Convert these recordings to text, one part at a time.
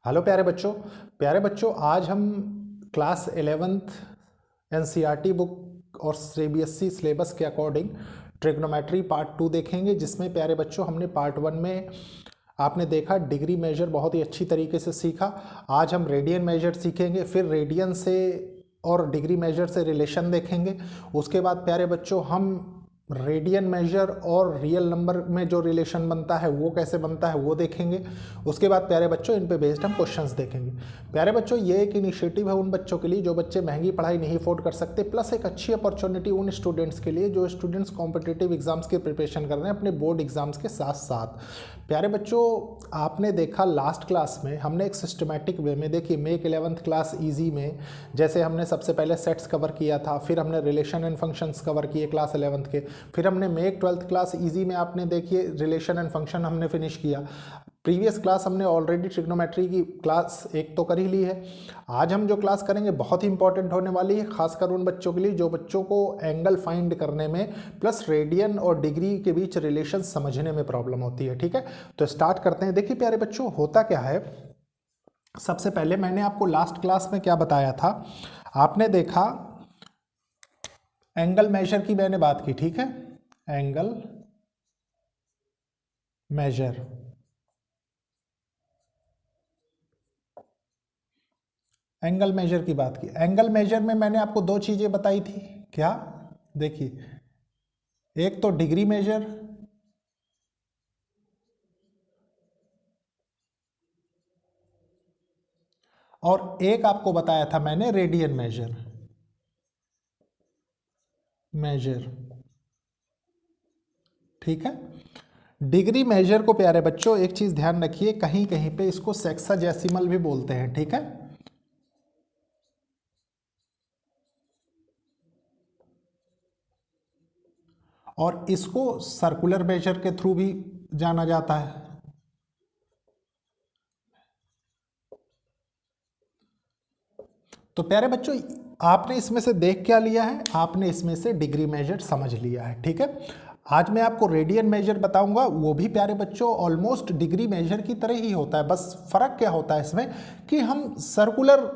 Hello प्यारे बच्चों आज हम क्लास 11th एनसीईआरटी बुक और सीबीएसई सिलेबस के अकॉर्डिंग ट्रिग्नोमेट्री पार्ट 2 देखेंगे, जिसमें प्यारे बच्चों हमने पार्ट 1 में आपने देखा डिग्री मेजर बहुत ही अच्छी तरीके से सीखा। आज हम रेडियन मेजर सीखेंगे, फिर रेडियन से और डिग्री मेजर से रिलेशन देखेंगे। उसके बाद प्यारे बच्चों हम रेडियन मेजर और रियल नंबर में जो रिलेशन बनता है वो कैसे बनता है वो देखेंगे। उसके बाद प्यारे बच्चों इन पे बेस्ड हम क्वेश्चंस देखेंगे। प्यारे बच्चों ये एक इनिशिएटिव है उन बच्चों के लिए जो बच्चे महंगी पढ़ाई नहीं अफोर्ड कर सकते, प्लस एक अच्छी अपॉर्चुनिटी उन स्टूडेंट्स के लिए जो स्टूडेंट्स कॉम्पिटिटिव एग्जाम्स की प्रिपरेशन कर रहे हैं अपने बोर्ड एग्जाम्स के साथ साथ। प्यारे बच्चों आपने देखा लास्ट क्लास में हमने एक सिस्टमेटिक वे में देखिए मेक 11th क्लास ईजी में जैसे हमने सबसे पहले सेट्स कवर किया था, फिर हमने रिलेशन एंड फंक्शंस कवर किए क्लास 11th के, फिर हमने मेक 12th क्लास इजी में आपने देखिए रिलेशन एंड फंक्शन हमने फिनिश किया। प्रीवियस क्लास हमने ऑलरेडी ट्रिग्नोमेट्री की क्लास एक तो कर ही ली है। आज हम जो क्लास करेंगे बहुत ही इंपॉर्टेंट होने वाली है, खासकर उन बच्चों के लिए जो बच्चों को एंगल फाइंड करने में प्लस रेडियन और डिग्री के बीच रिलेशन समझने में प्रॉब्लम होती है। ठीक है, तो स्टार्ट करते हैं। देखिए प्यारे बच्चों होता क्या है, सबसे पहले मैंने आपको लास्ट क्लास में क्या बताया था, आपने देखा एंगल मेजर की मैंने बात की। ठीक है, एंगल मेजर, एंगल मेजर की बात की। एंगल मेजर में मैंने आपको दो चीजें बताई थी, क्या देखिए, एक तो डिग्री मेजर और एक आपको बताया था मैंने रेडियन मेजर। ठीक है, डिग्री मेजर को प्यारे बच्चों एक चीज ध्यान रखिए, कहीं कहीं पे इसको सेक्साडेसिमल भी बोलते हैं। ठीक है, और इसको सर्कुलर मेजर के थ्रू भी जाना जाता है। तो प्यारे बच्चों आपने इसमें से देख क्या लिया है, आपने इसमें से डिग्री मेजर समझ लिया है। ठीक है, आज मैं आपको रेडियन मेजर बताऊंगा, वो भी प्यारे बच्चों ऑलमोस्ट डिग्री मेजर की तरह ही होता है, बस फर्क क्या होता है इसमें कि हम सर्कुलर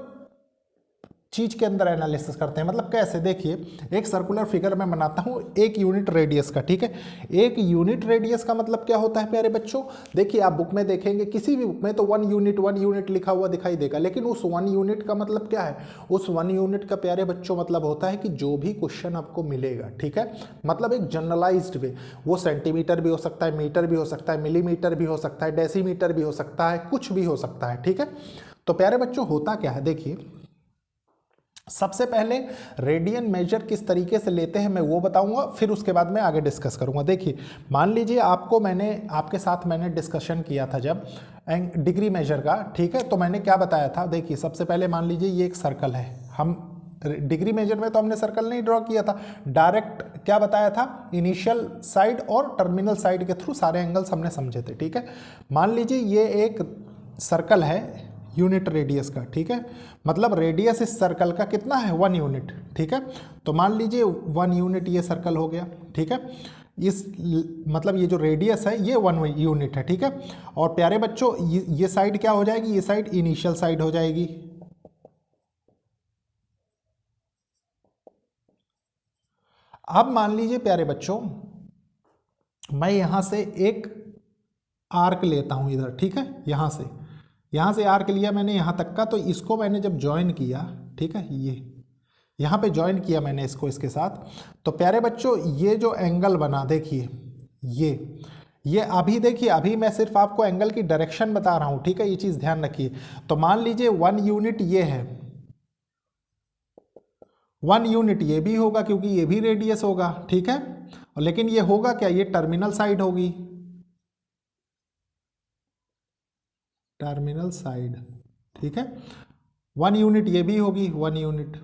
चीज के अंदर एनालिसिस करते हैं। मतलब कैसे, देखिए एक सर्कुलर फिगर मैं बनाता हूं 1 यूनिट रेडियस का। ठीक है, 1 यूनिट रेडियस का मतलब क्या होता है प्यारे बच्चों, देखिए आप बुक में देखेंगे किसी भी बुक में तो 1 यूनिट लिखा हुआ दिखाई देगा, लेकिन उस 1 यूनिट का मतलब क्या है, उस 1 यूनिट का प्यारे बच्चों मतलब होता है कि जो भी क्वेश्चन आपको मिलेगा, ठीक है, मतलब एक जनरलाइज्ड वे, वो सेंटीमीटर भी हो सकता है, मीटर भी हो सकता है, मिलीमीटर भी हो सकता है, डेसीमीटर भी हो सकता है, कुछ भी हो सकता है। ठीक है, तो प्यारे बच्चों होता क्या है, देखिए सबसे पहले रेडियन मेजर किस तरीके से लेते हैं मैं वो बताऊंगा, फिर उसके बाद मैं आगे डिस्कस करूंगा। देखिए मान लीजिए आपके साथ मैंने डिस्कशन किया था जब डिग्री मेजर का, ठीक है, तो मैंने क्या बताया था, देखिए सबसे पहले मान लीजिए ये एक सर्कल है, हम डिग्री मेजर में तो हमने सर्कल नहीं ड्रॉ किया था, डायरेक्ट क्या बताया था, इनिशियल साइड और टर्मिनल साइड के थ्रू सारे एंगल्स हमने समझे थे। ठीक है, मान लीजिए ये एक सर्कल है यूनिट रेडियस का। ठीक है, मतलब रेडियस इस सर्कल का कितना है, 1 यूनिट। ठीक है, तो मान लीजिए 1 यूनिट ये सर्कल हो गया। ठीक है, इस मतलब ये जो रेडियस है ये 1 यूनिट है। ठीक है, और प्यारे बच्चों ये साइड क्या हो जाएगी, ये साइड इनिशियल साइड हो जाएगी। अब मान लीजिए प्यारे बच्चों मैं यहां से एक आर्क लेता हूं इधर। ठीक है, यहां से आर्क लिया मैंने यहां तक का, तो इसको मैंने जब ज्वाइन किया, ठीक है, ये यहां पे ज्वाइन किया मैंने इसको इसके साथ, तो प्यारे बच्चों ये जो एंगल बना, देखिए ये अभी देखिए, अभी मैं सिर्फ आपको एंगल की डायरेक्शन बता रहा हूं। ठीक है, ये चीज ध्यान रखिए। तो मान लीजिए 1 यूनिट ये है, 1 यूनिट ये भी होगा क्योंकि ये भी रेडियस होगा। ठीक है, लेकिन ये होगा क्या, ये टर्मिनल साइड होगी, टर्मिनल साइड। ठीक है, 1 यूनिट ये भी होगी, 1 यूनिट।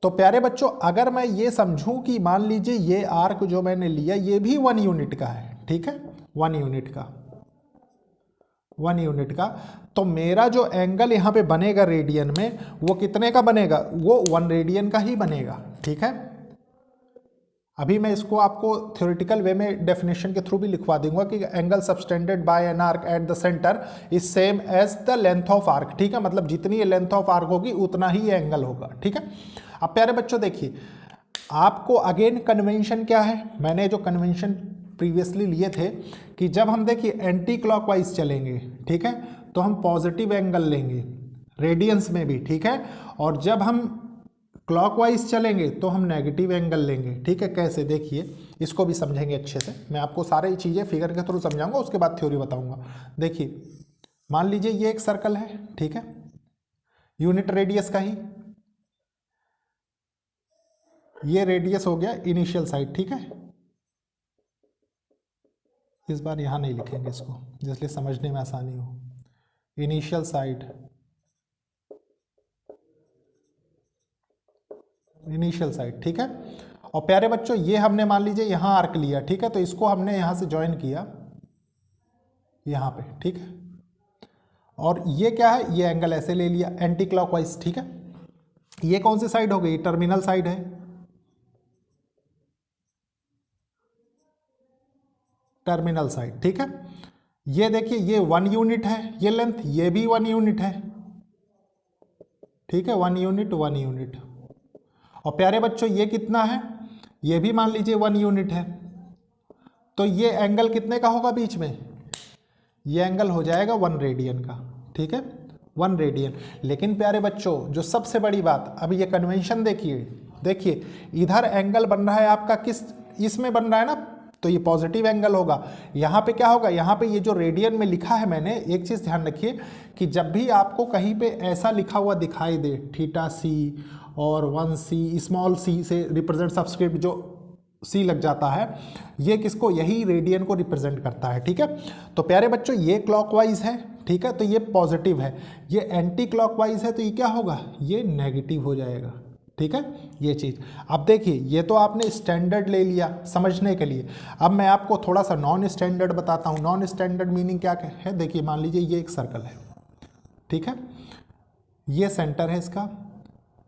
तो प्यारे बच्चों अगर मैं ये समझूं कि मान लीजिए ये आर्क जो मैंने लिया ये भी 1 यूनिट का है। ठीक है, 1 यूनिट का, 1 यूनिट का, तो मेरा जो एंगल यहां पे बनेगा रेडियन में वो कितने का बनेगा, वो 1 रेडियन का ही बनेगा। ठीक है, अभी मैं इसको आपको थ्योरेटिकल वे में डेफिनेशन के थ्रू भी लिखवा दूंगा कि angle subtended by an arc at the centre is same as the length of arc, ठीक है, मतलब जितनी ये लेंथ ऑफ आर्क होगी उतना ही ये एंगल होगा, ठीक है। अब प्यारे बच्चों देखिए, आपको अगेन कन्वेंशन क्या है, मैंने जो कन्वेंशन प्रीवियसली लिए थे कि जब हम देखिए एंटी क्लॉकवाइज चलेंगे, ठीक है, तो हम पॉजिटिव एंगल लेंगे रेडियंस में भी, ठीक है, और जब हम क्लॉकवाइज चलेंगे तो हम नेगेटिव एंगल लेंगे, ठीक है। कैसे, देखिए इसको भी समझेंगे अच्छे से, मैं आपको सारी चीज़ें फिगर के थ्रू समझाऊंगा, उसके बाद थ्योरी बताऊंगा। देखिए मान लीजिए ये एक सर्कल है, ठीक है, यूनिट रेडियस का ही, ये रेडियस हो गया इनिशियल साइड, ठीक है। इस बार यहां नहीं लिखेंगे इसको, जिसलिए समझने में आसानी हो। इनिशियल साइड, इनिशियल साइड, ठीक है। और प्यारे बच्चों ये हमने मान लीजिए यहां आर्क लिया, ठीक है, तो इसको हमने यहां से ज्वाइन किया यहां पे, ठीक है। और ये क्या है, ये एंगल ऐसे ले लिया एंटी क्लॉकवाइज, ठीक है। ये कौन सी साइड हो गई, टर्मिनल साइड है, टर्मिनल साइड, ठीक है। ये देखिए ये 1 यूनिट है ये लेंथ, ये भी 1 यूनिट है, ठीक है, 1 यूनिट 1 यूनिट। और प्यारे बच्चों ये कितना है, ये भी मान लीजिए 1 यूनिट है, तो ये एंगल कितने का होगा बीच में, ये एंगल हो जाएगा 1 रेडियन का, ठीक है, 1 रेडियन। लेकिन प्यारे बच्चों जो सबसे बड़ी बात, अब ये कन्वेंशन देखिए, देखिए इधर एंगल बन रहा है आपका किस, इसमें बन रहा है ना, तो ये पॉजिटिव एंगल होगा। यहाँ पे क्या होगा, यहाँ पे ये जो रेडियन में लिखा है मैंने, एक चीज़ ध्यान रखिए कि जब भी आपको कहीं पे ऐसा लिखा हुआ दिखाई दे थीटा सी और 1 सी, स्मॉल सी से रिप्रेजेंट सब्सक्रिप्ट जो सी लग जाता है, ये किसको, यही रेडियन को रिप्रेजेंट करता है, ठीक है। तो प्यारे बच्चों ये क्लॉकवाइज है, ठीक है, तो ये पॉजिटिव है, ये एंटी क्लॉकवाइज है, तो ये क्या होगा, ये नेगेटिव हो जाएगा, ठीक है, ये चीज़। अब देखिए ये तो आपने स्टैंडर्ड ले लिया समझने के लिए, अब मैं आपको थोड़ा सा नॉन स्टैंडर्ड बताता हूँ। नॉन स्टैंडर्ड मीनिंग क्या है, देखिए मान लीजिए ये एक सर्कल है, ठीक है, ये सेंटर है इसका,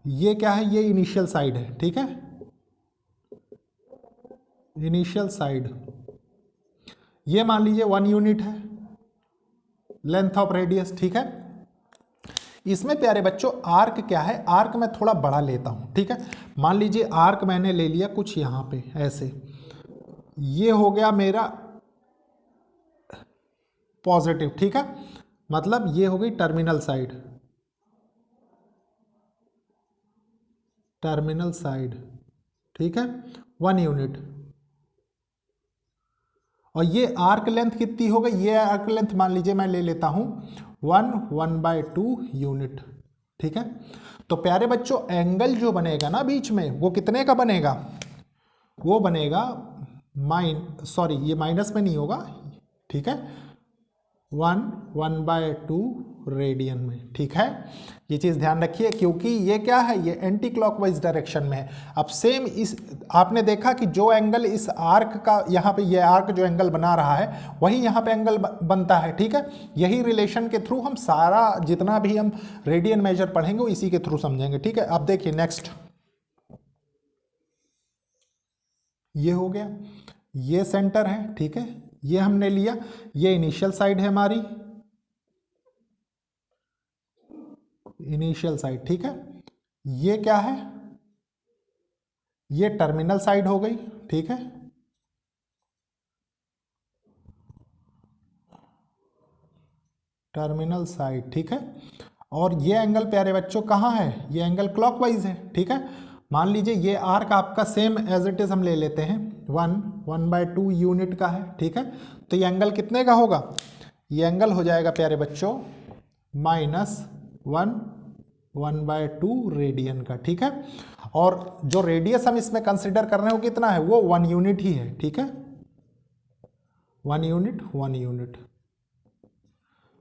ये क्या है, ये इनिशियल साइड है, ठीक है, इनिशियल साइड, ये मान लीजिए 1 यूनिट है लेंथ ऑफ रेडियस, ठीक है। इसमें प्यारे बच्चों आर्क क्या है, आर्क मैं थोड़ा बड़ा लेता हूं, ठीक है। मान लीजिए आर्क मैंने ले लिया कुछ यहां पे ऐसे, ये हो गया मेरा पॉजिटिव, ठीक है, मतलब ये हो गई टर्मिनल साइड, टर्मिनल साइड, ठीक है, 1 यूनिट। और ये आर्क लेंथ कितनी हो गई, ये आर्क लेंथ मान लीजिए मैं ले लेता हूं 1/2 यूनिट, ठीक है। तो प्यारे बच्चों एंगल जो बनेगा ना बीच में, वो कितने का बनेगा, वो बनेगा ये माइनस में नहीं होगा, ठीक है, 1/2 रेडियन में, ठीक है। ये चीज़ ध्यान रखिए क्योंकि ये क्या है, ये एंटी क्लॉकवाइज डायरेक्शन में है। अब सेम इस आपने देखा कि जो एंगल इस आर्क का यहाँ पे, ये आर्क जो एंगल बना रहा है वही यहाँ पे एंगल बनता है, ठीक है। यही रिलेशन के थ्रू हम सारा जितना भी हम रेडियन मेजर पढ़ेंगे वो इसी के थ्रू समझेंगे, ठीक है। अब देखिए नेक्स्ट, ये हो गया, ये सेंटर है, ठीक है, ये हमने लिया, ये इनिशियल साइड है हमारी, इनिशियल साइड, ठीक है। ये क्या है, ये टर्मिनल साइड हो गई, ठीक है, टर्मिनल साइड, ठीक है। और ये एंगल प्यारे बच्चों कहाँ है, ये एंगल क्लॉकवाइज है, ठीक है। मान लीजिए ये आर्क आपका सेम एज इट इज हम ले लेते हैं 1/2 यूनिट का है, ठीक है। तो ये एंगल कितने का होगा, ये एंगल हो जाएगा प्यारे बच्चों -1/2 रेडियन का, ठीक है। और जो रेडियस हम इसमें कंसिडर कर रहे हैं वो कितना है, वो 1 यूनिट ही है, ठीक है, 1 यूनिट 1 यूनिट।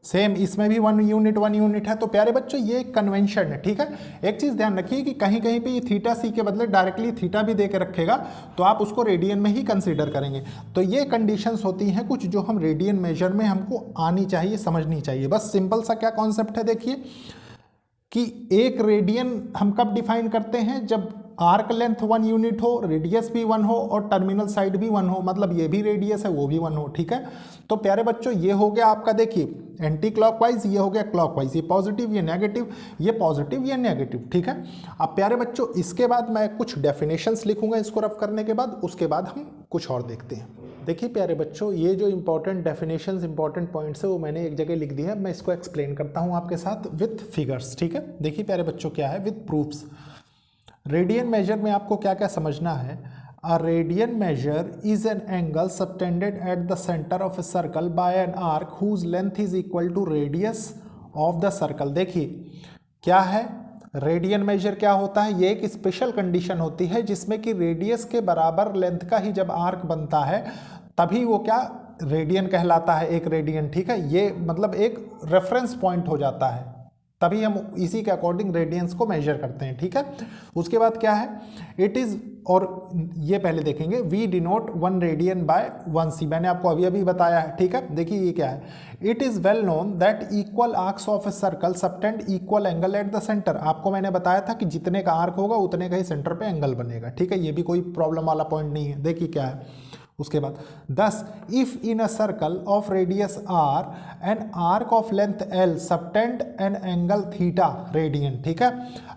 सेम इसमें भी 1 यूनिट है। तो प्यारे बच्चों ये एक कन्वेंशन है, ठीक है। एक चीज़ ध्यान रखिए कि कहीं कहीं पे ये थीटा सी के बदले डायरेक्टली थीटा भी दे के रखेगा तो आप उसको रेडियन में ही कंसीडर करेंगे। तो ये कंडीशंस होती हैं कुछ जो हम रेडियन मेजर में हमको आनी चाहिए, समझनी चाहिए। बस सिंपल सा क्या कॉन्सेप्ट है देखिए कि 1 रेडियन हम कब डिफाइन करते हैं, जब आर्क लेंथ 1 यूनिट हो, रेडियस भी 1 हो और टर्मिनल साइड भी 1 हो, मतलब ये भी रेडियस है वो भी 1 हो। ठीक है, तो प्यारे बच्चों ये हो गया आपका, देखिए एंटी क्लॉकवाइज, ये हो गया क्लॉकवाइज, ये पॉजिटिव ये नेगेटिव, ये पॉजिटिव ये नेगेटिव। ठीक है, अब प्यारे बच्चों इसके बाद मैं कुछ डेफिनेशंस लिखूंगा इसको रफ करने के बाद, उसके बाद हम कुछ और देखते हैं। देखिए प्यारे बच्चों, ये जो इंपॉर्टेंट डेफिनेशंस इंपॉर्टेंट पॉइंट्स है वो मैंने एक जगह लिख दिया है, मैं इसको एक्सप्लेन करता हूँ आपके साथ विथ फिगर्स। ठीक है, देखिए प्यारे बच्चों क्या है, विथ प्रूफ्स। रेडियन मेजर में आपको क्या क्या समझना है। A radian measure is an angle subtended at the centre of a circle by an arc whose length is equal to radius of the circle. देखिए क्या है, रेडियन मेजर क्या होता है, ये एक स्पेशल कंडीशन होती है जिसमें कि रेडियस के बराबर लेंथ का ही जब आर्क बनता है तभी वो क्या रेडियन कहलाता है, एक रेडियन। ठीक है, ये मतलब एक रेफरेंस पॉइंट हो जाता है, तभी हम इसी के अकॉर्डिंग रेडियंस को मेजर करते हैं। ठीक है, उसके बाद क्या है, इट इज, और ये पहले देखेंगे, वी डिनोट 1 रेडियन बाय 1 सी, मैंने आपको अभी अभी बताया है। ठीक है, देखिए ये क्या है, it is well known that equal arcs of a circle subtend equal angle eight the centre. आपको मैंने बताया था कि जितने का आर्क होगा उतने का ही सेंटर पे एंगल बनेगा। ठीक है, ये भी कोई प्रॉब्लम वाला पॉइंट नहीं है। देखिए क्या है, उसके बाद दस, if in a circle of radius R an arc of length L subtend an angle theta radian. ठीक है,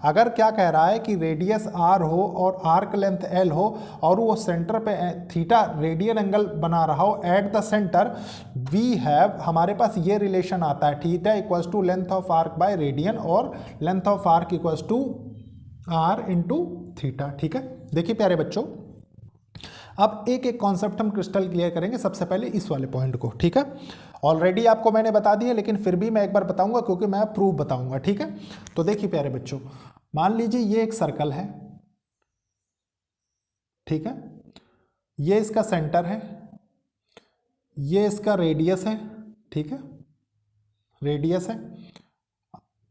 अगर क्या कह रहा है कि रेडियस आर हो और आर्क लेंथ एल हो और वो सेंटर पे थीटा रेडियन एंगल बना रहा हो at the centre, we have, हमारे पास ये रिलेशन आता है, theta equals to length of arc by radian और length of arc equals to r into theta. ठीक है, देखिए प्यारे बच्चों, अब एक एक कॉन्सेप्ट हम क्रिस्टल क्लियर करेंगे, सबसे पहले इस वाले पॉइंट को। ठीक है, ऑलरेडी आपको मैंने बता दिया लेकिन फिर भी मैं एक बार बताऊंगा क्योंकि मैं प्रूफ बताऊंगा। ठीक है, तो देखिए प्यारे बच्चों, मान लीजिए ये एक सर्कल है। ठीक है, ये इसका सेंटर है, ये इसका रेडियस है। ठीक है, रेडियस है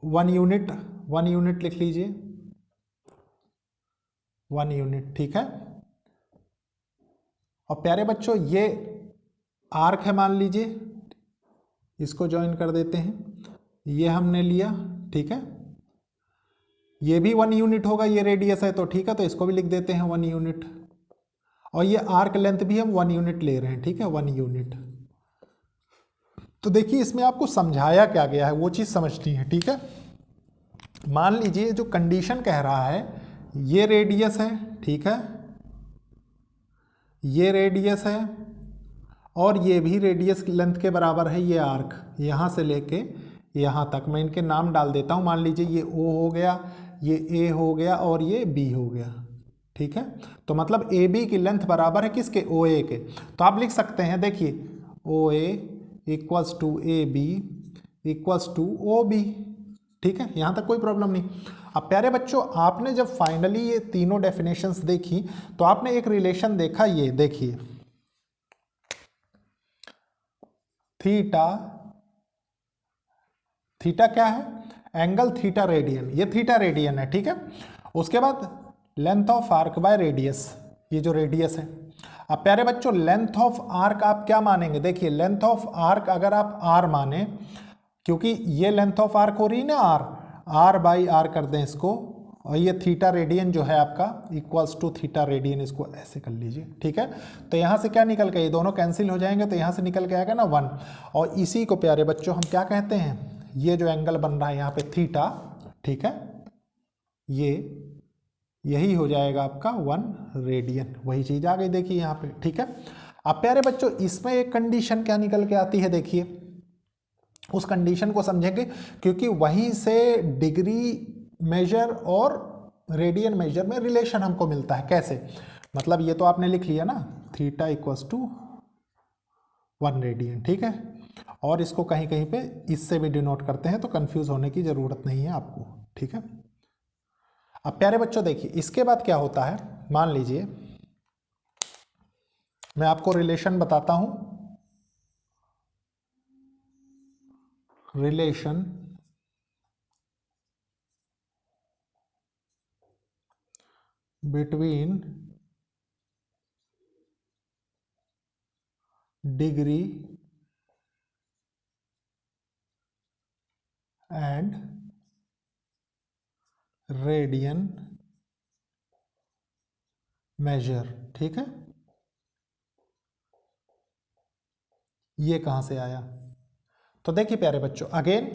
1 यूनिट, 1 यूनिट लिख लीजिए, 1 यूनिट। ठीक है, और प्यारे बच्चों ये आर्क है, मान लीजिए इसको ज्वाइन कर देते हैं, ये हमने लिया। ठीक है, ये भी 1 यूनिट होगा, ये रेडियस है तो ठीक है, तो इसको भी लिख देते हैं 1 यूनिट, और ये आर्क लेंथ भी हम 1 यूनिट ले रहे हैं। ठीक है, 1 यूनिट। तो देखिए इसमें आपको समझाया क्या गया है वो चीज़ समझनी है। ठीक है, मान लीजिए जो कंडीशन कह रहा है, ये रेडियस है। ठीक है, ये रेडियस है और ये भी रेडियस लेंथ के बराबर है, ये आर्क यहाँ से लेके यहाँ तक, मैं इनके नाम डाल देता हूँ। मान लीजिए ये O हो गया, ये A हो गया और ये B हो गया। ठीक है, तो मतलब AB की लेंथ बराबर है किसके, OA के। तो आप लिख सकते हैं, देखिए OA equals to AB equals to OB। ठीक है, यहाँ तक कोई प्रॉब्लम नहीं। अब प्यारे बच्चों, आपने जब फाइनली ये तीनों डेफिनेशंस देखी तो आपने एक रिलेशन देखा, ये देखिए थीटा, थीटा क्या है, एंगल थीटा रेडियन, ये थीटा रेडियन है। ठीक है, उसके बाद length of arc by radius, ये जो रेडियस है। अब प्यारे बच्चों लेंथ ऑफ आर्क आप क्या मानेंगे, देखिए लेंथ ऑफ आर्क अगर आप आर माने, क्योंकि ये लेंथ ऑफ आर्क हो रही है ना आर, आर बाई आर कर दें इसको, और ये थीटा रेडियन जो है आपका इक्वल्स टू थीटा रेडियन, इसको ऐसे कर लीजिए। ठीक है, तो यहाँ से क्या निकल के, ये दोनों कैंसिल हो जाएंगे तो यहाँ से निकल के आएगा ना 1, और इसी को प्यारे बच्चों हम क्या कहते हैं, ये जो एंगल बन रहा है यहाँ पे थीटा। ठीक है, ये यही हो जाएगा आपका 1 रेडियन, वही चीज आ गई देखिए यहाँ पे। ठीक है, अब प्यारे बच्चों इसमें एक कंडीशन क्या निकल के आती है, देखिए उस कंडीशन को समझेंगे, क्योंकि वहीं से डिग्री मेजर और रेडियन मेजर में रिलेशन हमको मिलता है। कैसे, मतलब ये तो आपने लिख लिया ना, थीटा इक्वल्स टू 1 रेडियन। ठीक है, और इसको कहीं कहीं पे इससे भी डिनोट करते हैं, तो कंफ्यूज होने की जरूरत नहीं है आपको। ठीक है, अब प्यारे बच्चों देखिए इसके बाद क्या होता है, मान लीजिए मैं आपको रिलेशन बताता हूं, relation between degree and radian major, ठीक है। ये कहां से आया? तो देखिए प्यारे बच्चों, अगेन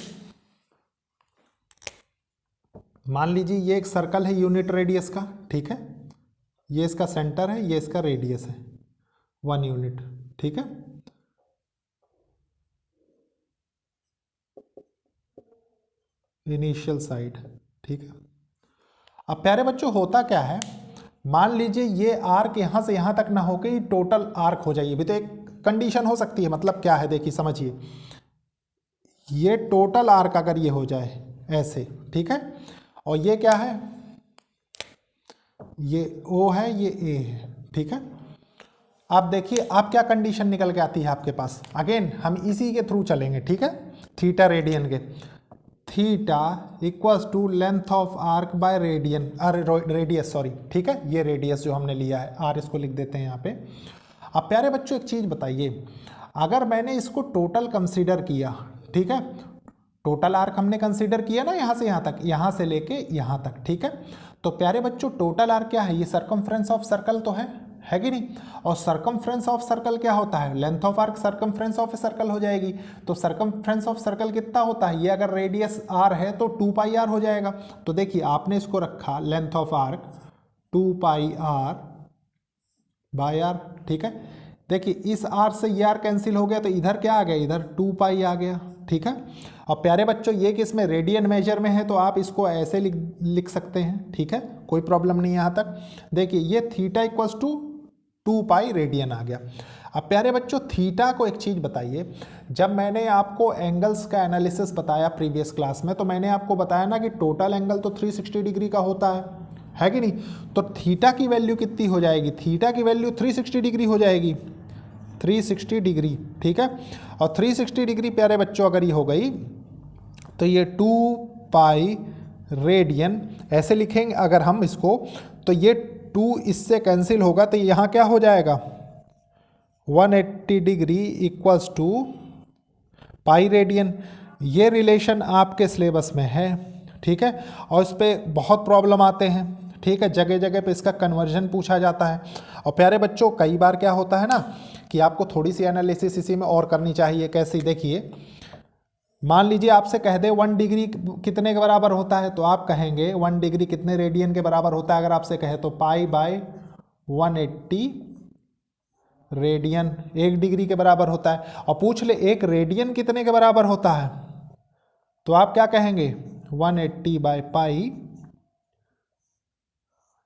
मान लीजिए ये एक सर्कल है यूनिट रेडियस का, ठीक है। ये इसका सेंटर है, ये इसका रेडियस है 1 यूनिट, ठीक है। इनिशियल साइड, ठीक है। अब प्यारे बच्चों होता क्या है, मान लीजिए ये आर्क यहां से यहां तक ना होके ये टोटल आर्क हो जाइए, भी तो एक कंडीशन हो सकती है। मतलब क्या है, देखिए समझिए, ये टोटल आर्क अगर ये हो जाए ऐसे, ठीक है, और ये क्या है, ये O है, ये A है, ठीक है। आप देखिए आप क्या कंडीशन निकल के आती है आपके पास। अगेन हम इसी के थ्रू चलेंगे, ठीक है, थीटा रेडियन के। Theta equals to length of arc by radian, radius sorry, ठीक है, ये रेडियस जो हमने लिया है, आर इसको लिख देते हैं यहाँ पे। अब प्यारे बच्चों एक चीज़ बताइए, अगर मैंने इसको टोटल कंसीडर किया, ठीक है, टोटल आर्क हमने कंसीडर किया ना यहाँ से यहाँ तक, यहाँ से लेके यहाँ तक, ठीक है। तो प्यारे बच्चों टोटल आर्क क्या है, ये सर्कमफ्रेंस ऑफ सर्कल तो है कि नहीं। और सर्कमफ्रेंस ऑफ सर्कल क्या होता है, length of arc circumference of circle हो जाएगी। तो सर्कमफ्रेंस ऑफ सर्कल कितना होता है, ये अगर रेडियस आर है तो 2 पाई आर हो जाएगा। तो देखिए आपने इसको रखा length of arc 2 pi R by R, ठीक है। देखिए इस आर से ये आर कैंसिल हो गया, तो इधर क्या आ गया, इधर 2 पाई आ गया, ठीक है। और प्यारे बच्चों ये किस में, रेडियन मेजर में है, तो आप इसको ऐसे लिख सकते हैं, ठीक है, कोई प्रॉब्लम नहीं यहाँ तक। देखिए ये theta equals to 2 pi radian आ गया। अब प्यारे बच्चों थीटा को एक चीज़ बताइए, जब मैंने आपको एंगल्स का एनालिसिस बताया प्रीवियस क्लास में, तो मैंने आपको बताया ना कि टोटल एंगल तो 360 डिग्री का होता है कि नहीं। तो थीटा की वैल्यू कितनी हो जाएगी, थीटा की वैल्यू 360 डिग्री हो जाएगी, 360 डिग्री, ठीक है। और 360 डिग्री प्यारे बच्चों अगर ये हो गई, तो ये 2 पाई रेडियन ऐसे लिखेंगे अगर हम इसको, तो ये 2 इससे कैंसिल होगा, तो यहाँ क्या हो जाएगा 180 degree equals to pi radian. ये रिलेशन आपके सिलेबस में है, ठीक है, और इस पर बहुत प्रॉब्लम आते हैं, ठीक है, जगह जगह पे इसका कन्वर्जन पूछा जाता है। और प्यारे बच्चों कई बार क्या होता है ना कि आपको थोड़ी सी एनालिसिस इसी में और करनी चाहिए। कैसे, देखिए मान लीजिए आपसे कह दे 1 डिग्री कितने के बराबर होता है, तो आप कहेंगे 1 डिग्री कितने रेडियन के बराबर होता है। अगर आपसे कहे तो पाई बाय 180 रेडियन 1 डिग्री के बराबर होता है। और पूछ ले 1 रेडियन कितने के बराबर होता है, तो आप क्या कहेंगे 180 बाय पाई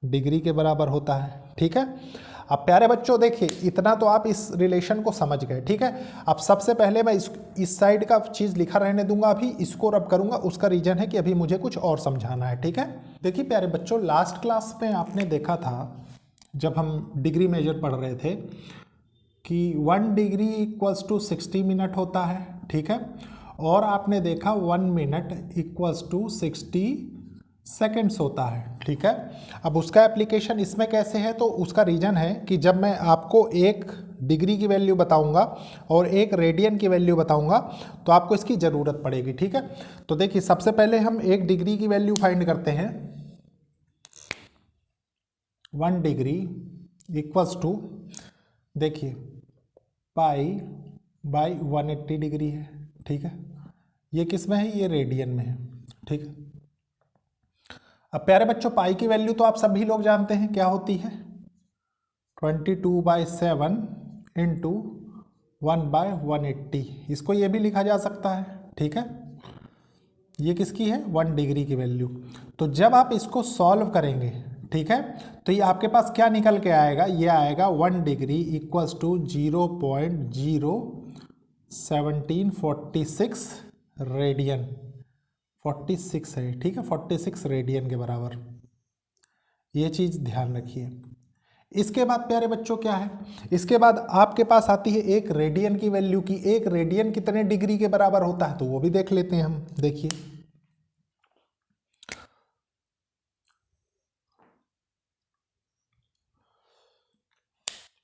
डिग्री के बराबर होता है, ठीक है। अब प्यारे बच्चों देखिए इतना तो आप इस रिलेशन को समझ गए, ठीक है। अब सबसे पहले मैं इस साइड का चीज़ लिखा रहने दूंगा, अभी इसको रब करूंगा। उसका रीजन है कि अभी मुझे कुछ और समझाना है, ठीक है। देखिए प्यारे बच्चों लास्ट क्लास में आपने देखा था जब हम डिग्री मेजर पढ़ रहे थे कि 1 डिग्री इक्वल्स टू 60 मिनट होता है, ठीक है। और आपने देखा 1 मिनट इक्वल्स टू 60 सेकेंड्स होता है, ठीक है। अब उसका एप्लीकेशन इसमें कैसे है, तो उसका रीज़न है कि जब मैं आपको 1 डिग्री की वैल्यू बताऊंगा और 1 रेडियन की वैल्यू बताऊंगा, तो आपको इसकी ज़रूरत पड़ेगी, ठीक है। तो देखिए सबसे पहले हम 1 डिग्री की वैल्यू फाइंड करते हैं। 1 डिग्री इक्वल्स टू, देखिए पाई बाई 180 डिग्री है, ठीक है। ये किस में है, ये रेडियन में है, ठीक है। अब प्यारे बच्चों पाई की वैल्यू तो आप सभी लोग जानते हैं क्या होती है, 22/7 इंटू 1/180। इसको ये भी लिखा जा सकता है, ठीक है। ये किसकी है, 1 डिग्री की वैल्यू। तो जब आप इसको सॉल्व करेंगे, ठीक है, तो ये आपके पास क्या निकल के आएगा, ये आएगा 1 डिग्री इक्वल्स टू 0.01746 रेडियन, 46 है, ठीक है, 46 रेडियन के बराबर। ये चीज़ ध्यान रखिए। इसके बाद प्यारे बच्चों क्या है, इसके बाद आपके पास आती है 1 रेडियन की वैल्यू की। 1 रेडियन कितने डिग्री के बराबर होता है, तो वो भी देख लेते हैं हम। देखिए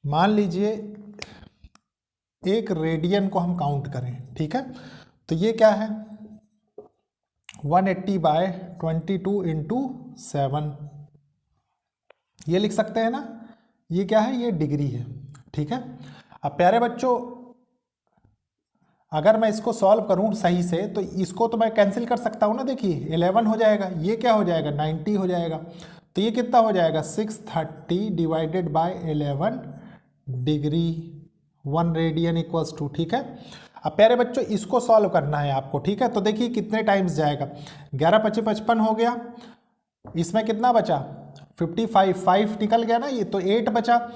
मान लीजिए 1 रेडियन को हम काउंट करें, ठीक है, तो ये क्या है 180/22 इंटू 7, ये लिख सकते हैं ना। ये क्या है, ये डिग्री है, ठीक है। अब प्यारे बच्चों अगर मैं इसको सॉल्व करूं सही से तो इसको तो मैं कैंसिल कर सकता हूं ना, देखिए 11 हो जाएगा, ये क्या हो जाएगा 90 हो जाएगा, तो ये कितना हो जाएगा 630 divided by 11 degree 1 radian equals to, ठीक है। अब प्यारे बच्चों इसको सॉल्व करना है आपको, ठीक है। तो देखिए कितने टाइम्स जाएगा, 11 × 5 = 55 हो गया, इसमें कितना बचा 55, 5 निकल गया ना ये, तो 8 बचा,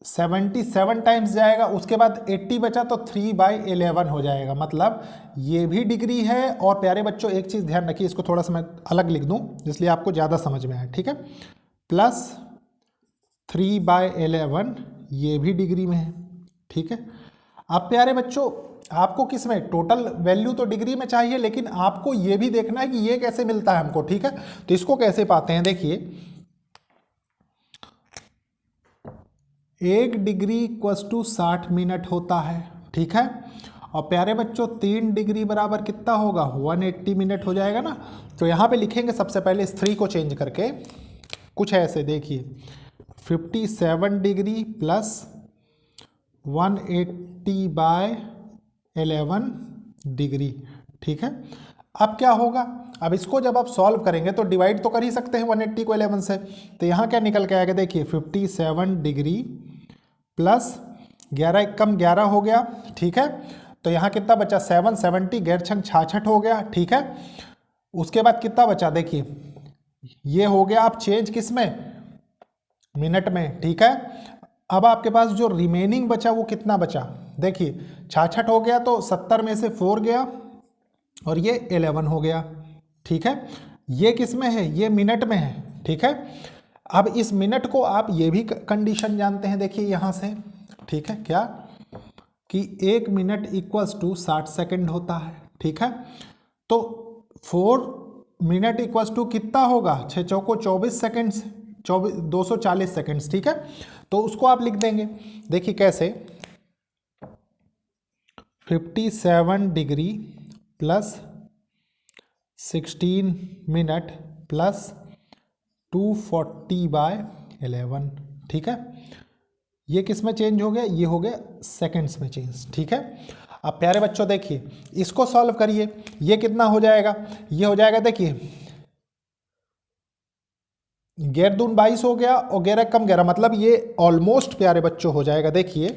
77 टाइम्स जाएगा, उसके बाद 80 बचा तो 3/11 हो जाएगा, मतलब ये भी डिग्री है। और प्यारे बच्चों एक चीज़ ध्यान रखिए, इसको थोड़ा सा मैं अलग लिख दूं इसलिए आपको ज़्यादा समझ में आए, ठीक है। प्लस 3/11 ये भी डिग्री में है, ठीक है। अब प्यारे बच्चों आपको किस में, टोटल वैल्यू तो डिग्री में चाहिए, लेकिन आपको ये भी देखना है कि ये कैसे मिलता है हमको, ठीक है। तो इसको कैसे पाते हैं, देखिए 1 डिग्री इक्वल्स टू 60 मिनट होता है, ठीक है। और प्यारे बच्चों 3 डिग्री बराबर कितना होगा 180 मिनट हो जाएगा ना। तो यहाँ पे लिखेंगे सबसे पहले इस 3 को चेंज करके कुछ ऐसे, देखिए 57 डिग्री प्लस 180/11 डिग्री, ठीक है। अब क्या होगा, अब इसको जब आप सॉल्व करेंगे तो डिवाइड तो कर ही सकते हैं 180 को 11 से, तो यहाँ क्या निकल के आएगा, देखिए 57 डिग्री प्लस 11 कम 11 हो गया, ठीक है। तो यहाँ कितना बचा 770, गैर छंग 66 हो गया, ठीक है। उसके बाद कितना बचा, देखिए ये हो गया, आप चेंज किस में, मिनट में, ठीक है। अब आपके पास जो रिमेनिंग बचा वो कितना बचा, देखिए 66 हो गया तो 70 में से 4 गया और ये 11 हो गया, ठीक है। ये किस में है, ये मिनट में है, ठीक है। अब इस मिनट को आप ये भी कंडीशन जानते हैं, देखिए यहाँ से, ठीक है, क्या कि 1 मिनट इक्वल्स टू 60 सेकंड होता है, ठीक है। तो 4 मिनट इक्वल्स टू कितना होगा, 6 चौको 24 सेकेंड्स, 240 सेकेंड्स, ठीक है। तो उसको आप लिख देंगे, देखिए कैसे 57 डिग्री प्लस 16 मिनट प्लस 240/11, ठीक है। ये किस में चेंज हो गया, ये हो गया सेकंड्स में चेंज, ठीक है। अब प्यारे बच्चों देखिए इसको सॉल्व करिए, ये कितना हो जाएगा, ये हो जाएगा, देखिए 11 दून 22 हो गया और 11 कम 11, मतलब ये ऑलमोस्ट प्यारे बच्चों हो जाएगा, देखिए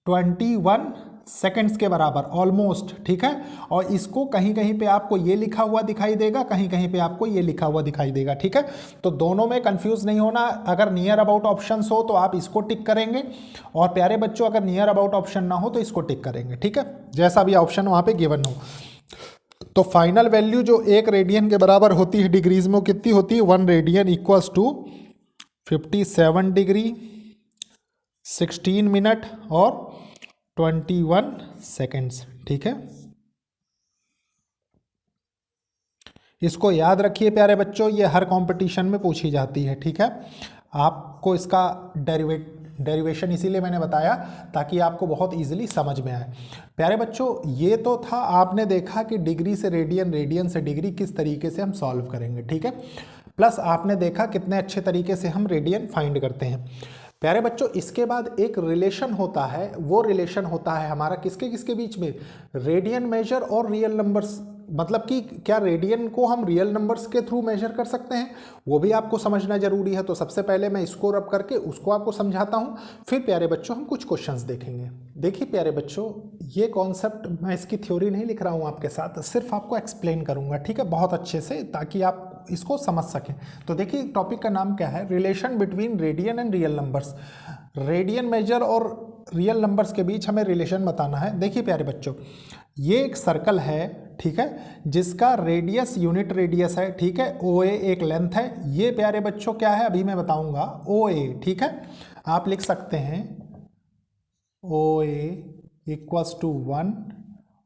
21 सेकंड्स के बराबर ऑलमोस्ट, ठीक है। और इसको कहीं कहीं पे आपको ये लिखा हुआ दिखाई देगा, कहीं कहीं पे आपको ये लिखा हुआ दिखाई देगा, ठीक है। तो दोनों में कंफ्यूज नहीं होना, अगर नियर अबाउट ऑप्शंस हो तो आप इसको टिक करेंगे, और प्यारे बच्चों अगर नियर अबाउट ऑप्शन ना हो तो इसको टिक करेंगे, ठीक है, जैसा भी ऑप्शन वहाँ पे गिवन हो। तो फाइनल वैल्यू जो 1 रेडियन के बराबर होती है डिग्रीज में, वो कितनी होती है 1 radian equals to 57 degree 16 minute और 21 सेकेंड्स, ठीक है। इसको याद रखिए प्यारे बच्चों, ये हर कंपटीशन में पूछी जाती है, ठीक है। आपको इसका डेरिवेशन इसीलिए मैंने बताया ताकि आपको बहुत इजीली समझ में आए। प्यारे बच्चों ये तो था, आपने देखा कि डिग्री से रेडियन, रेडियन से डिग्री किस तरीके से हम सॉल्व करेंगे, ठीक है। प्लस आपने देखा कितने अच्छे तरीके से हम रेडियन फाइंड करते हैं। प्यारे बच्चों इसके बाद एक रिलेशन होता है, वो रिलेशन होता है हमारा किसके किसके बीच में, रेडियन मेजर और रियल नंबर्स, मतलब कि क्या रेडियन को हम रियल नंबर्स के थ्रू मेजर कर सकते हैं, वो भी आपको समझना जरूरी है। तो सबसे पहले मैं इसको रब करके उसको आपको समझाता हूँ, फिर प्यारे बच्चों हम कुछ क्वेश्चंस देखेंगे। देखिए प्यारे बच्चों ये कॉन्सेप्ट मैं इसकी थ्योरी नहीं लिख रहा हूँ आपके साथ, सिर्फ आपको एक्सप्लेन करूँगा, ठीक है, बहुत अच्छे से, ताकि आप इसको समझ सकें। तो देखिए टॉपिक का नाम क्या है, relation between radian and real numbers. Radian major और रियल नंबर्स के बीच हमें रिलेशन बताना है। देखिए प्यारे बच्चों ये एक सर्कल है, ठीक है, जिसका रेडियस यूनिट रेडियस है, ठीक है, ओ ए एक लेंथ है। ये प्यारे बच्चों क्या है अभी मैं बताऊंगा, ओ ए, ठीक है, आप लिख सकते हैं ओ ए इक्वल्स टू 1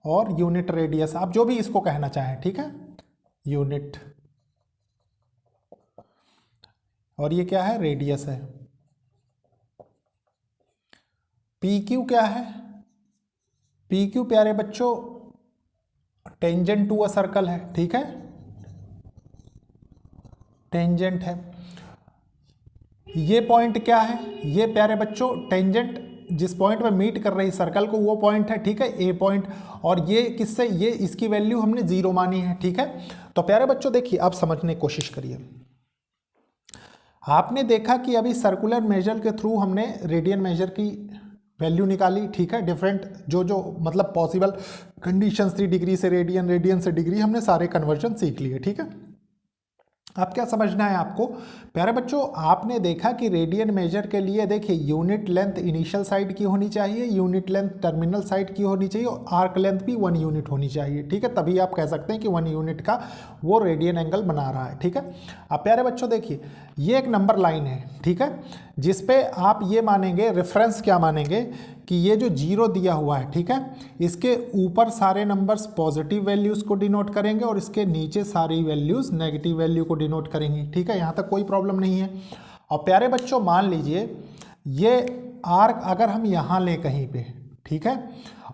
और यूनिट रेडियस, आप जो भी इसको कहना चाहें, ठीक है, यूनिट, और ये क्या है रेडियस है। पी क्यू क्या है, पी क्यू प्यारे बच्चों टेंजेंट टू अ सर्कल है, ठीक है, टेंजेंट है। ये पॉइंट क्या है, ये प्यारे बच्चों टेंजेंट जिस पॉइंट में मीट कर रही सर्कल को वो पॉइंट है, ठीक है, ए पॉइंट। और ये किससे, ये इसकी वैल्यू हमने 0 मानी है, ठीक है। तो प्यारे बच्चों देखिए आप समझने की कोशिश करिए। आपने देखा कि अभी सर्कुलर मेजर के थ्रू हमने रेडियन मेजर की वैल्यू निकाली, ठीक है। डिफरेंट जो जो मतलब पॉसिबल कंडीशंस थी, डिग्री से रेडियन, रेडियन से डिग्री, हमने सारे कन्वर्जन सीख लिए, ठीक है। अब क्या समझना है आपको प्यारे बच्चों, आपने देखा कि रेडियन मेजर के लिए देखिए यूनिट लेंथ इनिशियल साइड की होनी चाहिए, यूनिट लेंथ टर्मिनल साइड की होनी चाहिए, और आर्क लेंथ भी 1 यूनिट होनी चाहिए, ठीक है। तभी आप कह सकते हैं कि 1 यूनिट का वो रेडियन एंगल बना रहा है, ठीक है। अब प्यारे बच्चों देखिए ये एक नंबर लाइन है, ठीक है, जिसपे आप ये मानेंगे, रेफरेंस क्या मानेंगे कि ये जो 0 दिया हुआ है, ठीक है, इसके ऊपर सारे नंबर्स पॉजिटिव वैल्यूज़ को डिनोट करेंगे और इसके नीचे सारी वैल्यूज़ नेगेटिव वैल्यू को डिनोट करेंगी, ठीक है। यहाँ तक कोई प्रॉब्लम नहीं है। और प्यारे बच्चों मान लीजिए ये आर्क अगर हम यहाँ लें कहीं पे, ठीक है,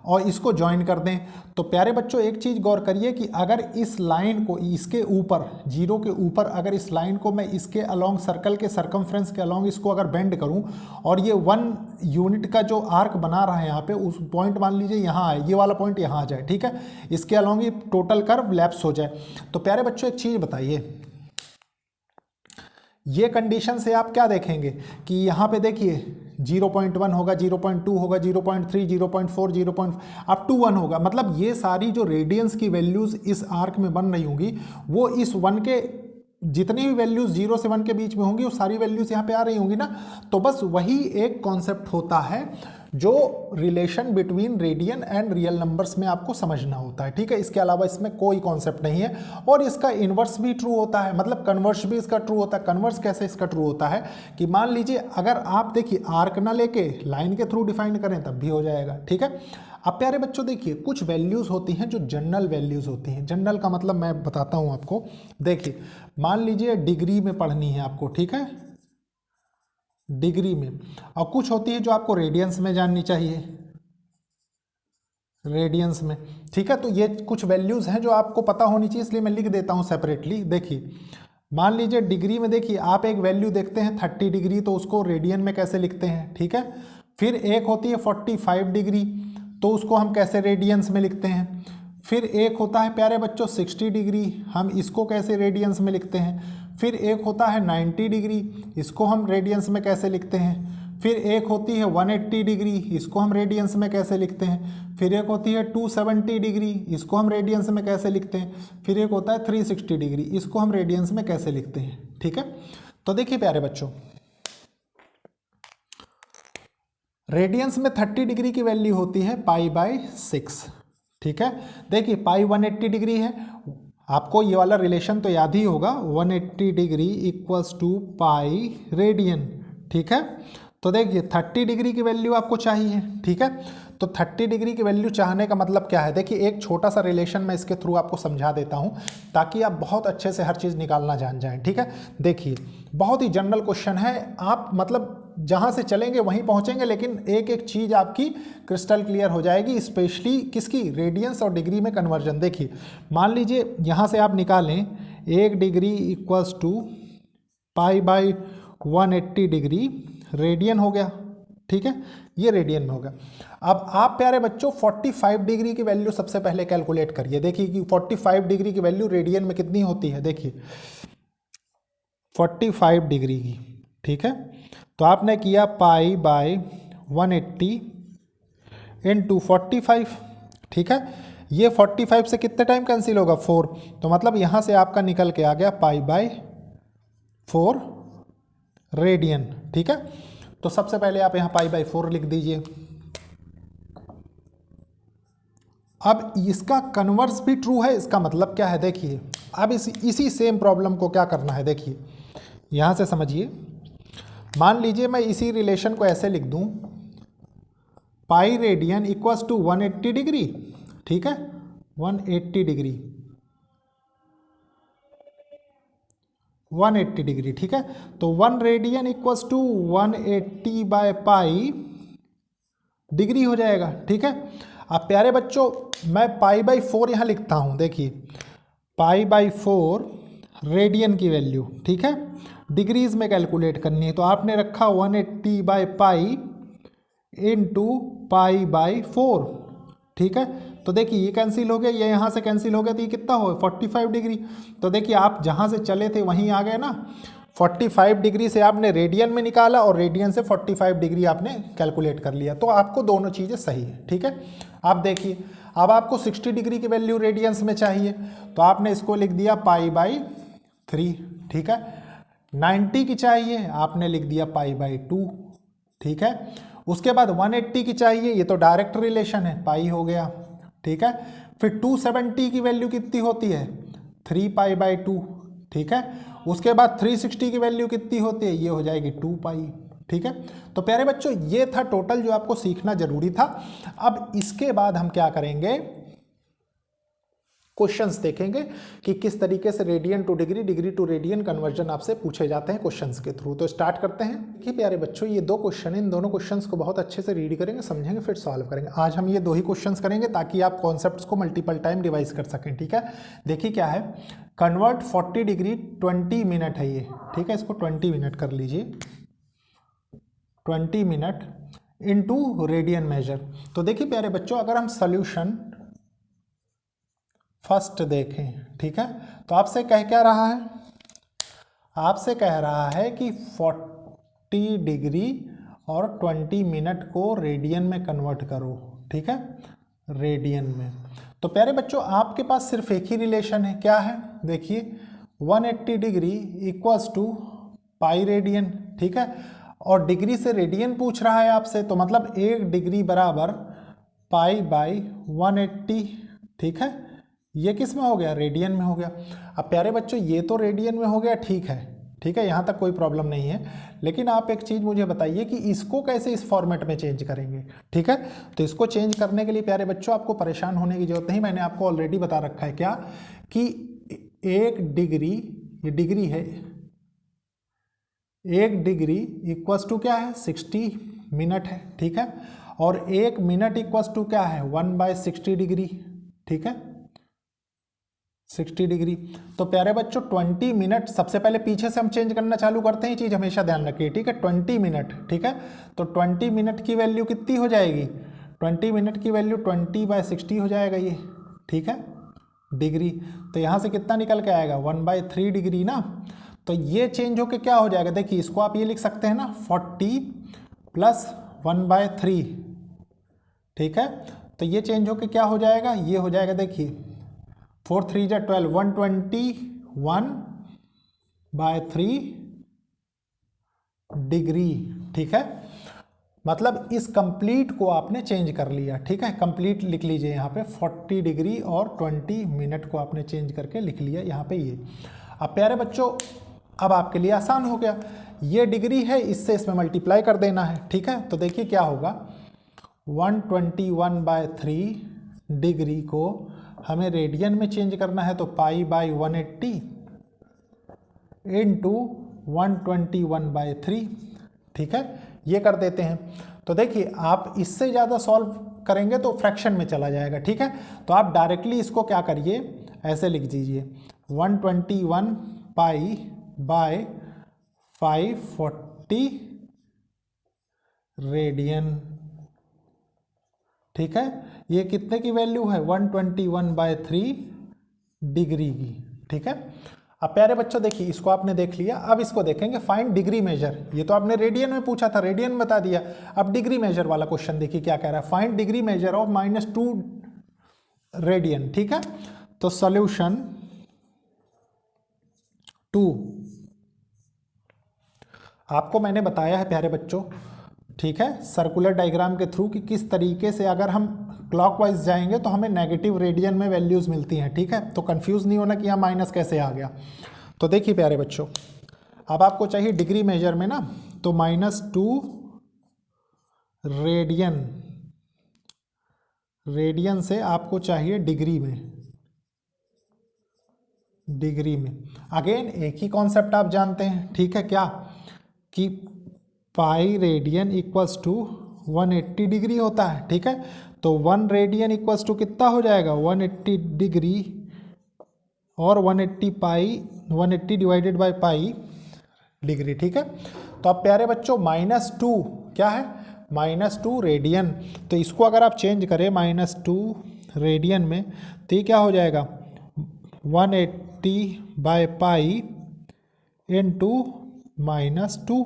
और इसको ज्वाइन कर दें, तो प्यारे बच्चों एक चीज़ गौर करिए कि अगर इस लाइन को इसके ऊपर 0 के ऊपर अगर इस लाइन को मैं इसके अलोंग सर्कल के सर्कमफ्रेंस के अलोंग इसको अगर बेंड करूं और ये 1 यूनिट का जो आर्क बना रहा है यहाँ पे, उस पॉइंट मान लीजिए यहाँ आए, ये वाला पॉइंट यहाँ आ जाए, ठीक है, इसके अलोंग ये टोटल कर्व लैप्स हो जाए, तो प्यारे बच्चों एक चीज़ बताइए, ये कंडीशन से आप क्या देखेंगे कि यहाँ पे देखिए 0.1 होगा, 0.2 होगा, 0.3, 0.4, 0. अप टू 1 होगा, मतलब ये सारी जो रेडियंस की वैल्यूज़ इस आर्क में बन रही होंगी वो इस 1 के जितनी भी वैल्यूज़ 0 से 1 के बीच में होंगी वो सारी वैल्यूज़ यहाँ पे आ रही होंगी ना। तो बस वही एक कॉन्सेप्ट होता है जो relation between radian and real numbers में आपको समझना होता है, ठीक है। इसके अलावा इसमें कोई कॉन्सेप्ट नहीं है। और इसका इन्वर्स भी ट्रू होता है, मतलब कन्वर्स भी इसका ट्रू होता है। कन्वर्स कैसे इसका ट्रू होता है कि मान लीजिए अगर आप देखिए आर्क ना लेके लाइन के थ्रू डिफाइन करें तब भी हो जाएगा, ठीक है। अब प्यारे बच्चों देखिए कुछ वैल्यूज़ होती हैं जो जनरल वैल्यूज़ होती हैं। जनरल का मतलब मैं बताता हूँ आपको, देखिए मान लीजिए डिग्री में पढ़नी है आपको, ठीक है, डिग्री में, और कुछ होती है जो आपको रेडियंस में जाननी चाहिए, रेडियंस में, ठीक है। तो ये कुछ वैल्यूज़ हैं जो आपको पता होनी चाहिए, इसलिए मैं लिख देता हूँ सेपरेटली। देखिए मान लीजिए डिग्री में देखिए आप एक वैल्यू देखते हैं 30 डिग्री, तो उसको रेडियन में कैसे लिखते हैं, ठीक है। फिर एक होती है 45 डिग्री, तो उसको हम कैसे रेडियंस में लिखते हैं। फिर एक होता है प्यारे बच्चों 60 डिग्री, हम इसको कैसे रेडियंस में लिखते हैं। फिर एक होता है 90 डिग्री, इसको हम रेडियंस में कैसे लिखते हैं। फिर एक होती है 180 डिग्री, इसको हम रेडियंस में कैसे लिखते हैं। फिर एक होती है 270 डिग्री, इसको हम रेडियंस में कैसे लिखते हैं। फिर एक होता है 360 डिग्री, इसको हम रेडियंस में कैसे लिखते हैं, ठीक है। तो देखिए प्यारे बच्चों रेडियंस में 30 डिग्री की वैल्यू होती है π/6, ठीक है। देखिए पाई 180 डिग्री है, आपको ये वाला रिलेशन तो याद ही होगा, 180 degree equals to pi radian, ठीक है। तो देखिए 30 डिग्री की वैल्यू आपको चाहिए, ठीक है। तो 30 डिग्री की वैल्यू चाहने का मतलब क्या है, देखिए एक छोटा सा रिलेशन मैं इसके थ्रू आपको समझा देता हूँ ताकि आप बहुत अच्छे से हर चीज़ निकालना जान जाएं, ठीक है। देखिए बहुत ही जनरल क्वेश्चन है, आप मतलब जहाँ से चलेंगे वहीं पहुँचेंगे, लेकिन एक एक चीज़ आपकी क्रिस्टल क्लियर हो जाएगी, स्पेशली किसकी, रेडियंस और डिग्री में कन्वर्जन। देखिए मान लीजिए यहाँ से आप निकालें 1 degree equals to π/180 degree radian हो गया, ठीक है, ये रेडियन में होगा। अब आप प्यारे बच्चों 45 डिग्री की वैल्यू सबसे पहले कैलकुलेट करिए। देखिए कि 45 डिग्री की वैल्यू रेडियन में कितनी होती है, देखिए 45 डिग्री की, ठीक है। तो आपने किया π/180 इंटू 45, ठीक है। ये 45 से कितने टाइम कैंसिल होगा, 4, तो मतलब यहाँ से आपका निकल के आ गया π/4 रेडियन, ठीक है। तो सबसे पहले आप यहाँ π/4 लिख दीजिए। अब इसका कन्वर्स भी ट्रू है, इसका मतलब क्या है, देखिए अब इसी सेम प्रॉब्लम को क्या करना है, देखिए यहाँ से समझिए। मान लीजिए मैं इसी रिलेशन को ऐसे लिख दूँ, pi radian equals to 180 degree, ठीक है, 180 डिग्री, 180 डिग्री, ठीक है। तो 1 रेडियन इक्वल्स टू 180/पाई डिग्री हो जाएगा, ठीक है। अब प्यारे बच्चों मैं π/4 यहाँ लिखता हूँ, देखिए π/4 रेडियन की वैल्यू, ठीक है, डिग्रीज में कैलकुलेट करनी है, तो आपने रखा 180/पाई इंटू पाई बाई 4, ठीक है। तो देखिए ये कैंसिल हो गया, ये यहाँ से कैंसिल हो गया, तो ये कितना हो 45 डिग्री। तो देखिए आप जहाँ से चले थे वहीं आ गए ना, 45 डिग्री से आपने रेडियन में निकाला और रेडियन से 45 डिग्री आपने कैलकुलेट कर लिया, तो आपको दोनों चीज़ें सही है, ठीक है। आप देखिए अब आपको 60 डिग्री की वैल्यू रेडियंस में चाहिए, तो आपने इसको लिख दिया पाई/3, ठीक है। 90 की चाहिए, आपने लिख दिया पाई/2, ठीक है। उसके बाद 180 की चाहिए, ये तो डायरेक्ट रिलेशन है, पाई हो गया, ठीक है। फिर 270 की वैल्यू कितनी होती है 3π/2, ठीक है। उसके बाद 360 की वैल्यू कितनी होती है, ये हो जाएगी 2π, ठीक है। तो प्यारे बच्चों ये था टोटल जो आपको सीखना जरूरी था। अब इसके बाद हम क्या करेंगे, क्वेश्चंस देखेंगे कि किस तरीके से radian to degree, degree to radian conversion आपसे पूछे जाते हैं क्वेश्चंस के थ्रू। तो स्टार्ट करते हैं। देखिए प्यारे बच्चों ये 2 क्वेश्चन है, इन दोनों क्वेश्चंस को बहुत अच्छे से रीड करेंगे, समझेंगे, फिर सॉल्व करेंगे। आज हम ये 2 ही क्वेश्चंस करेंगे ताकि आप कॉन्सेप्ट्स को मल्टीपल टाइम रिवाइज कर सकें, ठीक है। देखिए क्या है, कन्वर्ट 40 डिग्री 20 मिनट है ये, ठीक है, इसको 20 मिनट कर लीजिए, 20 मिनट इनटू रेडियन मेजर। तो देखिए प्यारे बच्चों अगर हम सॉल्यूशन फर्स्ट देखें, ठीक है, तो आपसे कह क्या रहा है, आपसे कह रहा है कि 40 डिग्री और 20 मिनट को रेडियन में कन्वर्ट करो, ठीक है, रेडियन में। तो प्यारे बच्चों आपके पास सिर्फ एक ही रिलेशन है, क्या है, देखिए 180 degree equals to pi radian, ठीक है, और डिग्री से रेडियन पूछ रहा है आपसे, तो मतलब 1 डिग्री बराबर पाई/180, ठीक है। ये किस में हो गया, रेडियन में हो गया। अब प्यारे बच्चों ये तो रेडियन में हो गया, ठीक है, ठीक है, यहाँ तक कोई प्रॉब्लम नहीं है, लेकिन आप एक चीज़ मुझे बताइए कि इसको कैसे इस फॉर्मेट में चेंज करेंगे, ठीक है। तो इसको चेंज करने के लिए प्यारे बच्चों आपको परेशान होने की जरूरत नहीं, मैंने आपको ऑलरेडी बता रखा है क्या, कि 1 डिग्री, ये डिग्री है, 1 डिग्री इक्वल्स टू क्या है 60 मिनट है, ठीक है, और 1 मिनट इक्वल्स टू क्या है 1/60 डिग्री, ठीक है, 60 डिग्री। तो प्यारे बच्चों 20 मिनट, सबसे पहले पीछे से हम चेंज करना चालू करते हैं, चीज़ हमेशा ध्यान रखिए, ठीक है, 20 मिनट, ठीक है। तो 20 मिनट की वैल्यू कितनी हो जाएगी, 20 मिनट की वैल्यू 20/60 हो जाएगा ये, ठीक है, डिग्री। तो यहाँ से कितना निकल के आएगा 1/3 डिग्री ना। तो ये चेंज होके क्या हो जाएगा, देखिए इसको आप ये लिख सकते हैं ना 40 + 1/3, ठीक है। तो ये चेंज होके क्या हो जाएगा, ये हो जाएगा, देखिए 4 3 जा 12, 121/3 डिग्री, ठीक है। मतलब इस कंप्लीट को आपने चेंज कर लिया, ठीक है, कंप्लीट लिख लीजिए यहाँ पे 40 डिग्री और 20 मिनट को आपने चेंज करके लिख लिया यहाँ पे ये। अब प्यारे बच्चों अब आपके लिए आसान हो गया, ये डिग्री है, इससे इसमें मल्टीप्लाई कर देना है, ठीक है। तो देखिए क्या होगा 121/3 डिग्री को हमें रेडियन में चेंज करना है, तो पाई/180 इंटू 121/3, ठीक है, ये कर देते हैं। तो देखिए आप इससे ज़्यादा सॉल्व करेंगे तो फ्रैक्शन में चला जाएगा, ठीक है। तो आप डायरेक्टली इसको क्या करिए, ऐसे लिख दीजिए 121π/540 रेडियन, ठीक है। ये कितने की वैल्यू है 121/3 डिग्री की, ठीक है। अब प्यारे बच्चों देखिए इसको आपने देख लिया, अब इसको देखेंगे फाइंड डिग्री मेजर। ये तो आपने रेडियन में पूछा था, रेडियन बता दिया। अब डिग्री मेजर वाला क्वेश्चन देखिए क्या कह रहा है, find degree measure of -2 radian, ठीक है। तो सॉल्यूशन 2 आपको मैंने बताया है प्यारे बच्चों, ठीक है, सर्कुलर डायग्राम के थ्रू कि किस तरीके से अगर हम क्लॉकवाइज जाएंगे तो हमें नेगेटिव रेडियन में वैल्यूज़ मिलती हैं, ठीक है। तो कंफ्यूज नहीं होना कि यहाँ माइनस कैसे आ गया। तो देखिए प्यारे बच्चों अब आपको चाहिए डिग्री मेजर में ना, तो -2 रेडियन, रेडियन से आपको चाहिए डिग्री में, डिग्री में। अगेन एक ही कॉन्सेप्ट आप जानते हैं, ठीक है, क्या कि pi radian equals to 180 degree होता है, ठीक है। तो 1 रेडियन इक्वल्स टू कितना हो जाएगा 180 डिग्री और 180 डिवाइडेड बाय पाई डिग्री, ठीक है। तो अब प्यारे बच्चों -2 क्या है, -2 रेडियन। तो इसको अगर आप चेंज करें -2 रेडियन में तो ये क्या हो जाएगा 180 बाय पाई इनटू -2,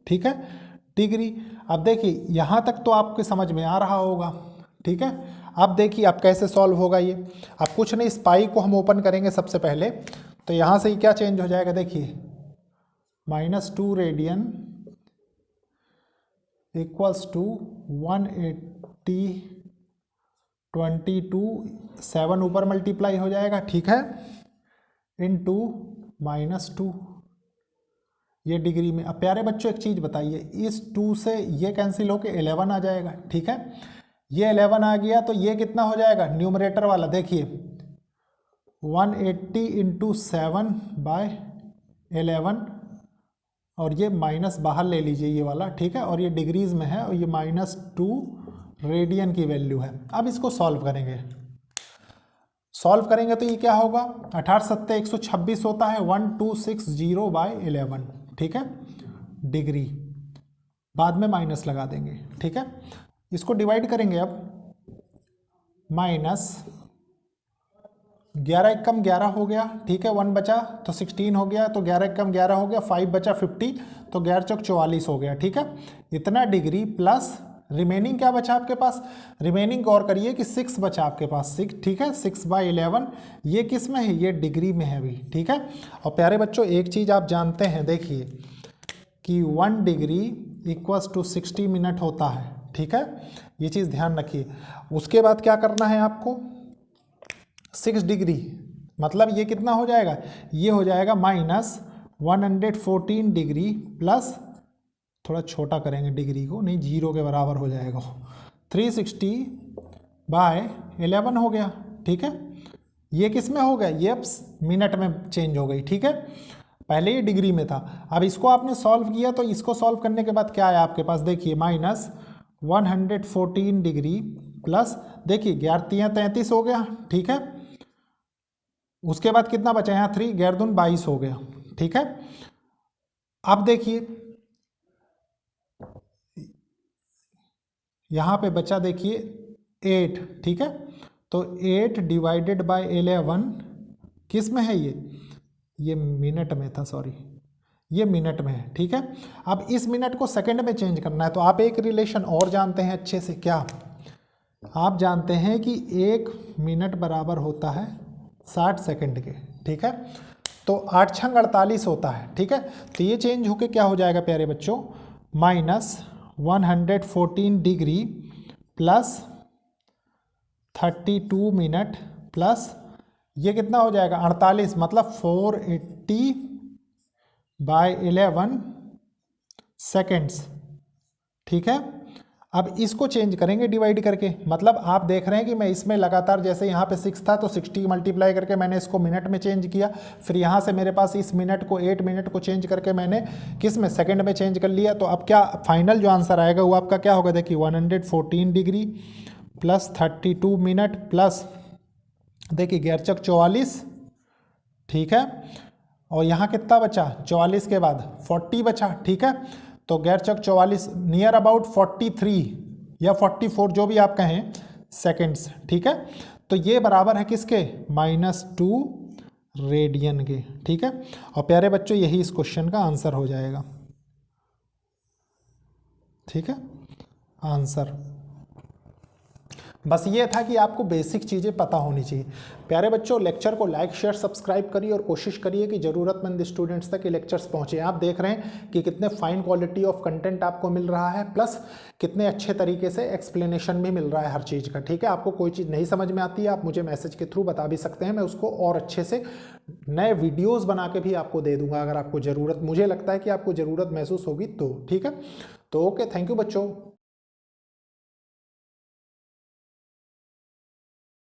ठीक है, डिग्री। अब देखिए यहाँ तक तो आपके समझ में आ रहा होगा, ठीक है। अब देखिए अब कैसे सॉल्व होगा ये। अब कुछ नहीं, इस पाई को हम ओपन करेंगे सबसे पहले, तो यहाँ से ये क्या चेंज हो जाएगा, देखिए -2 रेडियन इक्वल्स टू 180 22 7 ऊपर मल्टीप्लाई हो जाएगा, ठीक है, इनटू -2 ये डिग्री में। अब प्यारे बच्चों एक चीज़ बताइए, इस 2 से ये कैंसिल होके 11 आ जाएगा, ठीक है। ये 11 आ गया तो ये कितना हो जाएगा न्यूमरेटर वाला, देखिए 180 इंटू 7 बाय 11 और ये माइनस बाहर ले लीजिए ये वाला, ठीक है, और ये डिग्रीज में है और ये -2 रेडियन की वैल्यू है। अब इसको सॉल्व करेंगे तो ये क्या होगा 18 7 126 होता है 1260 बाय 11, ठीक है, डिग्री। बाद में माइनस लगा देंगे, ठीक है। इसको डिवाइड करेंगे अब, -11 एक कम 11 हो गया, ठीक है, 1 बचा तो 16 हो गया, तो 11 एक कम 11 हो गया, 5 बचा 50, तो 11 चौक 44 हो गया, ठीक है। इतना डिग्री प्लस रिमेनिंग क्या बचा आपके पास, रिमेनिंग गौर करिए कि 6 बचा आपके पास, 6, ठीक है, 6 बाय 11 ये किस में है, ये डिग्री में है अभी, ठीक है। और प्यारे बच्चों एक चीज़ आप जानते हैं, देखिए कि 1 डिग्री इक्वल्स टू 60 मिनट होता है, ठीक है, ये चीज़ ध्यान रखिए। उसके बाद क्या करना है आपको, 6 डिग्री मतलब ये कितना हो जाएगा, ये हो जाएगा -114 डिग्री प्लस, थोड़ा छोटा करेंगे डिग्री को, नहीं 0 के बराबर हो जाएगा, 360 बाय 11 हो गया, ठीक है। ये किस में हो गया, ये अब मिनट में चेंज हो गई, ठीक है, पहले ये डिग्री में था। अब इसको आपने सॉल्व किया तो इसको सॉल्व करने के बाद क्या आया आपके पास, देखिए -114 डिग्री प्लस, देखिए 11 33 हो गया, ठीक है। उसके बाद कितना बचा यहाँ 3 11 दूनी 22 हो गया, ठीक है। अब देखिए यहाँ पे बचा देखिए 8, ठीक है, तो 8 डिवाइडेड बाय 11 किस में है, ये मिनट में था, सॉरी ये मिनट में है, ठीक है। अब इस मिनट को सेकंड में चेंज करना है, तो आप एक रिलेशन और जानते हैं अच्छे से, क्या आप जानते हैं कि 1 मिनट बराबर होता है 60 सेकंड के, ठीक है। तो 8 छंग 48 होता है, ठीक है। तो ये चेंज होके क्या हो जाएगा प्यारे बच्चों, -114 डिग्री प्लस 32 मिनट प्लस ये कितना हो जाएगा 48, मतलब 480 बाय 11 सेकेंड्स, ठीक है। अब इसको चेंज करेंगे डिवाइड करके, मतलब आप देख रहे हैं कि मैं इसमें लगातार, जैसे यहाँ पे 6 था तो 60 मल्टीप्लाई करके मैंने इसको मिनट में चेंज किया, फिर यहाँ से मेरे पास इस मिनट को 8 मिनट को चेंज करके मैंने किस में, सेकंड में चेंज कर लिया। तो अब क्या फाइनल जो आंसर आएगा वो आपका क्या होगा, देखिए 114 डिग्री प्लस 32 मिनट प्लस देखिए 11 चौक 44, ठीक है, और यहाँ कितना बचा 44 के बाद 40 बचा, ठीक है। तो 11 चौक 44 नियर अबाउट 43 या 44 जो भी आप कहें सेकेंड्स, ठीक है। तो ये बराबर है किसके, -2 रेडियन के, ठीक है। और प्यारे बच्चों यही इस क्वेश्चन का आंसर हो जाएगा, ठीक है, आंसर। बस ये था कि आपको बेसिक चीज़ें पता होनी चाहिए। प्यारे बच्चों लेक्चर को लाइक शेयर सब्सक्राइब करिए और कोशिश करिए कि ज़रूरतमंद स्टूडेंट्स तक ये लेक्चर्स पहुँचे। आप देख रहे हैं कि कितने फाइन क्वालिटी ऑफ कंटेंट आपको मिल रहा है, प्लस कितने अच्छे तरीके से एक्सप्लेनेशन भी मिल रहा है हर चीज़ का, ठीक है। आपको कोई चीज़ नहीं समझ में आती है आप मुझे मैसेज के थ्रू बता भी सकते हैं, मैं उसको और अच्छे से नए वीडियोज़ बना के भी आपको दे दूँगा अगर आपको ज़रूरत, मुझे लगता है कि आपको ज़रूरत महसूस होगी तो, ठीक है। तो ओके, थैंक यू बच्चों।